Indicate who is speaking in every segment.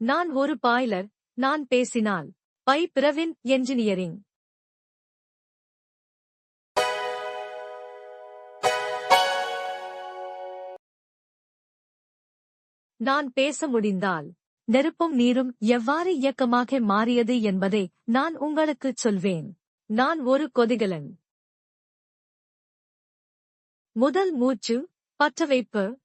Speaker 1: நான் ஒரு பாய்லர். நான் பேசினால். By Pravin engineering. நான் பேச முடிந்தால். நெருப்பும் நீரும் எவ்வாறு இயக்கமாக மாறியது என்பதை நான் உங்களுக்குச் சொல்வேன். நான் ஒரு கொதிகலன். முதல் மூச்சு, பற்றவைப்பு.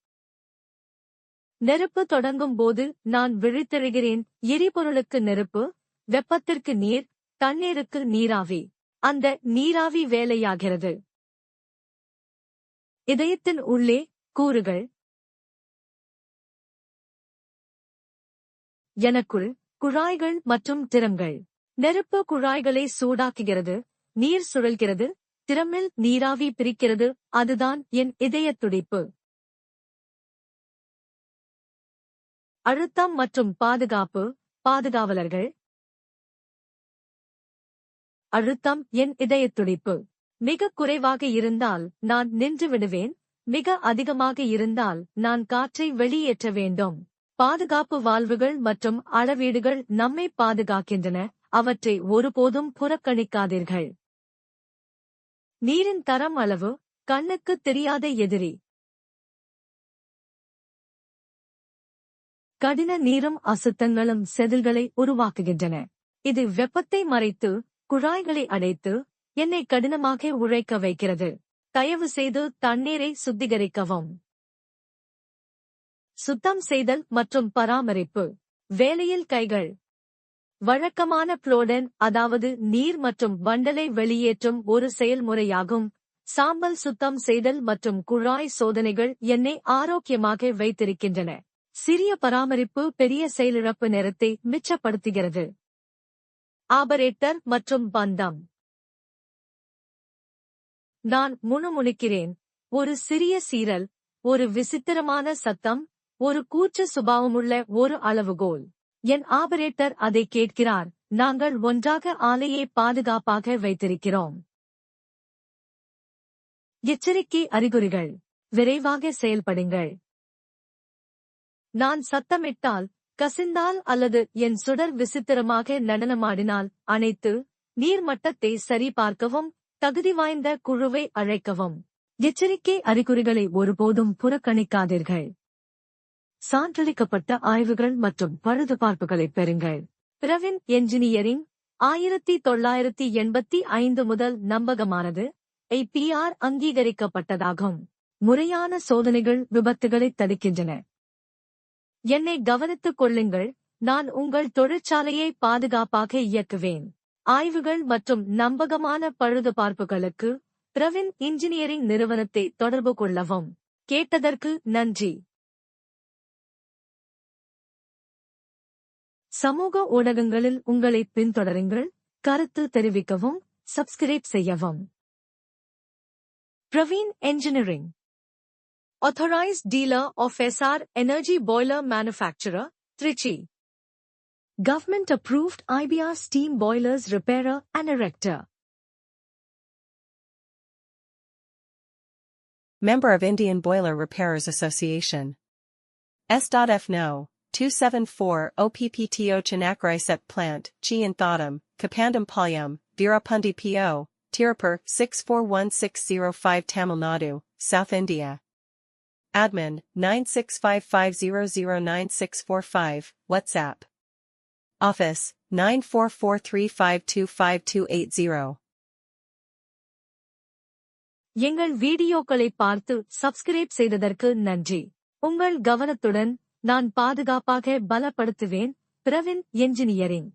Speaker 1: நெருப்பு தொடங்கும் போது நான் விழித்தெழுகிறேன். எரிபொருளுக்கு நெருப்பு, வெப்பத்திற்கு நீர், தண்ணீருக்கு நீராவி. அந்த நீராவி வேலையாகிறது. இதயத்தின் உள்ளே கூறுகள். எனக்குள் குழாய்கள் மற்றும் திறம்கள். நெருப்பு குழாய்களை சூடாக்குகிறது, நீர் சுழல்கிறது, திறமில் நீராவி பிரிக்கிறது. அதுதான் என் இதயத் துடிப்பு. அழுத்தம் மற்றும் பாதுகாப்பு. பாதுகாவலர்கள். அழுத்தம் என் இதயத் துடிப்பு. மிக குறைவாக இருந்தால் நான் நின்று விடுவேன். மிக அதிகமாக இருந்தால் நான் காற்றை வெளியேற்ற வேண்டும். பாதுகாப்பு வால்வுகள் மற்றும் அளவீடுகள் நம்மை பாதுகாக்கின்றன. அவற்றை ஒருபோதும் புறக்கணிக்காதீர்கள். நீரின் தரம் அளவு கண்ணுக்குத் தெரியாத எதிரி. கடின நீரும் அசுத்தங்களும் செதில்களை உருவாக்குகின்றன. இது வெப்பத்தை மறைத்து குழாய்களை அடைத்து என்னை கடினமாக உழைக்க வைக்கிறது. தயவு செய்து தண்ணீரை சுத்திகரிக்கவும். சுத்தம் செய்தல் மற்றும் பராமரிப்பு. வேலையில் கைகள். வழக்கமான புளோடன், அதாவது நீர் மற்றும் வண்டலை வெளியேற்றும் ஒரு செயல்முறையாகும். சாம்பல் சுத்தம் செய்தல் மற்றும் குழாய் சோதனைகள் என்னை ஆரோக்கியமாக வைத்திருக்கின்றன. சிறிய பராமரிப்பு பெரிய செயலிழப்பு நேரத்தை மிச்சப்படுத்துகிறது. ஆபரேட்டர் மற்றும் பந்தம். நான் முணுமுணுக்கிறேன். ஒரு சிறிய சீரல், ஒரு விசித்திரமான சத்தம், ஒரு கூச்ச சுபாவமுள்ள ஒரு அளவுகோல். என் ஆபரேட்டர் அதை கேட்கிறார். நாங்கள் ஒன்றாக ஆலையை பாதுகாப்பாக வைத்திருக்கிறோம். எச்சரிக்கை அறிகுறிகள். விரைவாக செயல்படுங்கள். நான் சத்தமிட்டால், கசிந்தால் அல்லது என் சுடர் விசித்திரமாக நடனமாடினால் அணைத்து, நீர்மட்டத்தை சரிபார்க்கவும், தகுதி வாய்ந்த குழுவை அழைக்கவும். எச்சரிக்கை அறிகுறிகளை ஒருபோதும் புறக்கணிக்காதீர்கள். சான்றளிக்கப்பட்ட ஆய்வுகள் மற்றும் பழுதுபார்ப்புகளைப் பெறுங்கள். பிரவின் என்ஜினியரிங் 1985 முதல் நம்பகமானது. APR அங்கீகரிக்கப்பட்டதாகும். முறையான சோதனைகள் விபத்துகளைத் தடுக்கின்றன. என்னை கவனித்துக் கொள்ளுங்கள். நான் உங்கள் தொழிற்சாலையை பாதுகாப்பாக இயக்குவேன். ஆய்வுகள் மற்றும் நம்பகமான பழுதுபார்ப்புகளுக்கு பிரவின் இன்ஜினியரிங் நிறுவனத்தை தொடர்பு கொள்ளவும். கேட்டதற்கு நன்றி. சமூக ஊடகங்களில் உங்களை பின்தொடருங்கள். கருத்து தெரிவிக்கவும், சப்ஸ்கிரைப் செய்யவும். Praveen engineering. Authorized dealer of SR Energy Boiler Manufacturer, Trichy. Government approved IBR steam boilers repairer and erector.
Speaker 2: Member of Indian Boiler Repairers Association. S.F. No. 274 OPPTO Chinakrai Set Plant, Chi and Thodam, Kapandam Palyam, Veerapundi P.O., Tirupur 641605 Tamil Nadu, South India. Admin 9655009645, WhatsApp. Office 9443525280.
Speaker 1: எங்கள் வீடியோக்களை பார்த்து subscribe செய்ததற்கு நன்றி. உங்கள் கவனத்துடன் நான் பாதுகாப்பாக பலப்படுத்துவேன். Pravin engineering.